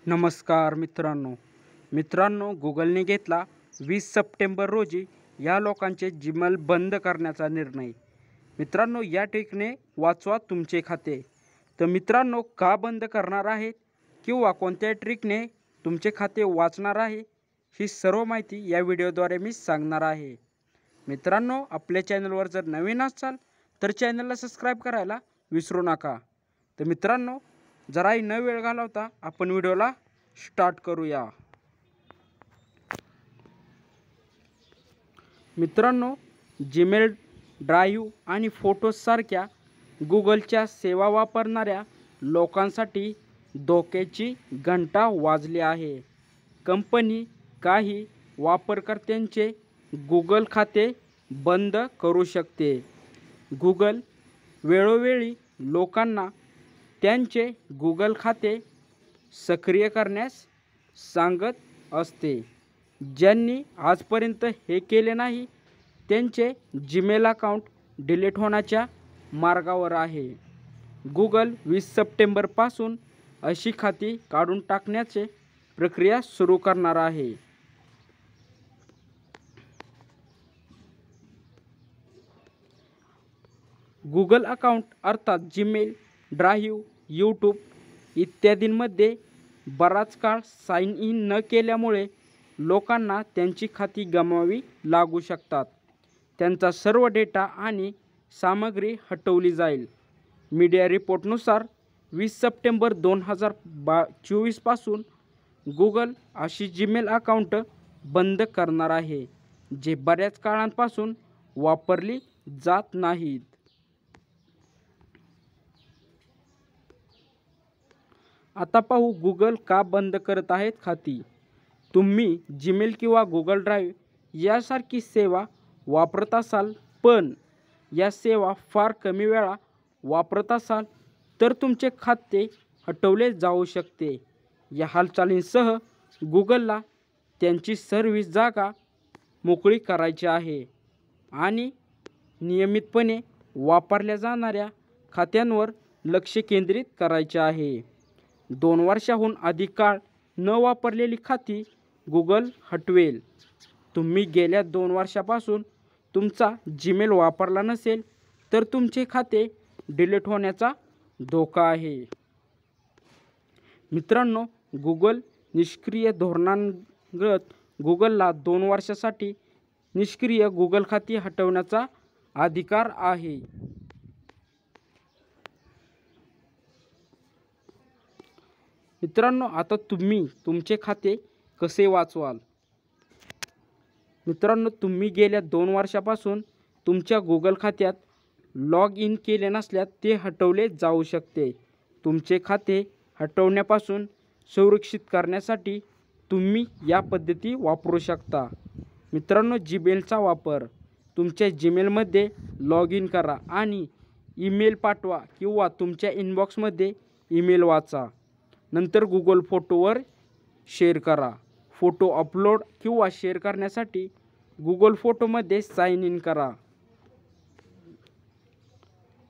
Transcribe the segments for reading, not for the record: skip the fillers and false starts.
नमस्कार मित्रांनो गुगलने घेतला 20 सप्टेंबर रोजी या लोकांचे जीमेल बंद करण्याचा निर्णय। मित्रांनो, या ट्रिकने वाचवा तुमचे खाते। तर मित्रांनो, का बंद करणार आहेत किंवा कोणत्या ट्रिकने तुमचे खाते वाचणार आहे, ही सर्व माहिती या व्हिडिओद्वारे मी सांगणार आहे। मित्रांनो, आपल्या चॅनलवर जर नवीन असाल तर चॅनलला सबस्क्राईब करायला विसरू नका। तर मित्रांनो, जराही न वेळ घालवता आपण व्हिडिओला स्टार्ट करूया। मित्रांनो, जीमेल, ड्राईव्ह आणि फोटोज सारख्या गुगलच्या सेवा वापरणाऱ्या लोकांसाठी धोक्याची घंटा वाजली आहे। कंपनी काही वापरकर्त्यांचे गुगल खाते बंद करू शकते। गुगल वेळोवेळी लोकांना त्यांचे गुगल खाते सक्रिय करण्यास सांगत असते। ज्यांनी आजपर्यंत हे केले नाही त्यांचे जीमेल अकाउंट डिलीट होण्याच्या मार्गावर आहे। गुगल 20 सप्टेंबरपासून अशी खाती काढून टाकण्याची प्रक्रिया सुरू करणार आहे। गुगल अकाउंट अर्थात जीमेल, ड्राईव्ह, यूट्यूब इत्यादींमध्ये बराच काळ साइन इन न केल्यामुळे लोकांना त्यांची खाती गमवावी लागू शकतात। त्यांचा सर्व डेटा आणि सामग्री हटवली जाईल। मीडिया रिपोर्टनुसार 20 सप्टेंबर 2024 पासून गुगल अशी जीमेल अकाउंट बंद करणार आहे जे बऱ्याच काळापासून वापरली जात नाहीत। आता पाहू गुगल का बंद करत आहेत खाती। तुम्ही जीमेल किंवा गुगल ड्राईव्ह यासारखी सेवा वापरत असाल पण या सेवा फार कमी वेळा वापरत असाल तर तुमचे खाते हटवले जाऊ शकते। या हालचालींसह गुगलला त्यांची सर्व्हिस जागा मोकळी करायची आहे आणि नियमितपणे वापरल्या जाणाऱ्या खात्यांवर लक्ष केंद्रित करायचे आहे। 2 वर्षांहून अधिक काळ न वापरलेली खाती गुगल हटवेल। तुम्ही गेल्या 2 वर्षांपासून तुमचा जीमेल वापरला नसेल तर तुमचे खाते डिलीट होण्याचा धोका आहे। मित्रांनो, गुगल निष्क्रिय धोरणांतर्गत गुगलला 2 वर्षांसाठी निष्क्रिय गुगल खाती हटवण्याचा अधिकार आहे। मित्रांनो, आता तुम्ही तुमचे खाते कसे वाचवाल? मित्रांनो, तुम्ही गेल्या 2 वर्षांपासून तुमच्या गुगल खात्यात लॉग इन केले नसल्यास ते हटवले जाऊ शकते। तुमचे खाते हटवण्यापासून संरक्षित करण्यासाठी तुम्ही या पद्धती वापरू शकता। मित्रांनो, जीमेलचा वापर। तुमच्या जीमेलमध्ये लॉग इन करा आणि ईमेल पाठवा किंवा तुमच्या इनबॉक्समध्ये ईमेल वाचा। नंतर गुगल फोटोवर शेअर करा। फोटो अपलोड किंवा शेअर करण्यासाठी गुगल फोटोमध्ये साइन इन करा।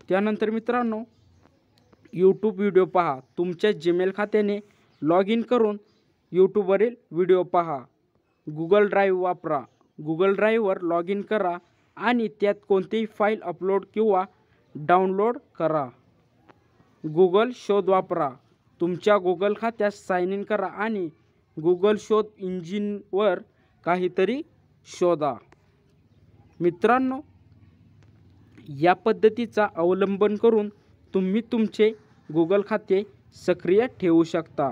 त्यानंतर मित्रांनो, यूट्यूब व्हिडिओ पहा। तुमच्या जीमेल खात्याने लॉग इन करून यूट्यूबवरील व्हिडिओ पहा। गुगल ड्राईव्ह वापरा। गुगल ड्राईव्हवर लॉग इन करा आणि त्यात कोणतीही फाईल अपलोड किंवा डाउनलोड करा। गुगल शोध वापरा। तुमच्या गुगल खात्यात साइन इन करा आणि गुगल शोध इंजिनवर काहीतरी शोधा। मित्रांनो, या पद्धतीचा अवलंबन करून तुम्ही तुमचे गुगल खाते सक्रिय ठेवू शकता।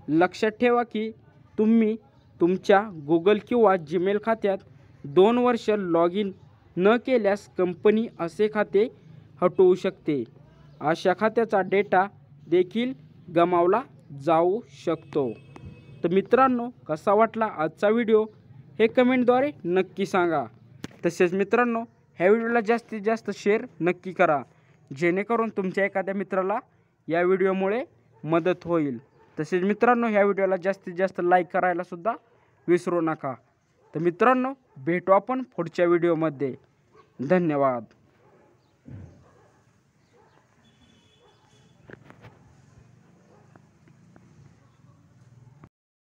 लक्षात ठेवा की तुम्ही तुमच्या गुगल किंवा जीमेल खात्यात 2 वर्ष लॉग इन न केल्यास कंपनी असे खाते हटवू शकते। अशा खात्याचा डेटा देखील गमावला जाऊ शकतो। तर मित्रांनो, कसा वाटला आजचा व्हिडिओ हे कमेंटद्वारे नक्की सांगा। तसेच मित्रांनो, ह्या व्हिडिओला जास्तीत जास्त शेअर नक्की करा जेणेकरून तुमच्या एखाद्या मित्राला या व्हिडिओमुळे मदत होईल। तसेच मित्रांनो, ह्या व्हिडिओला जास्तीत जास्त लाईक करायला सुद्धा विसरू नका। तर मित्रांनो, भेटू आपण पुढच्या व्हिडिओमध्ये। धन्यवाद।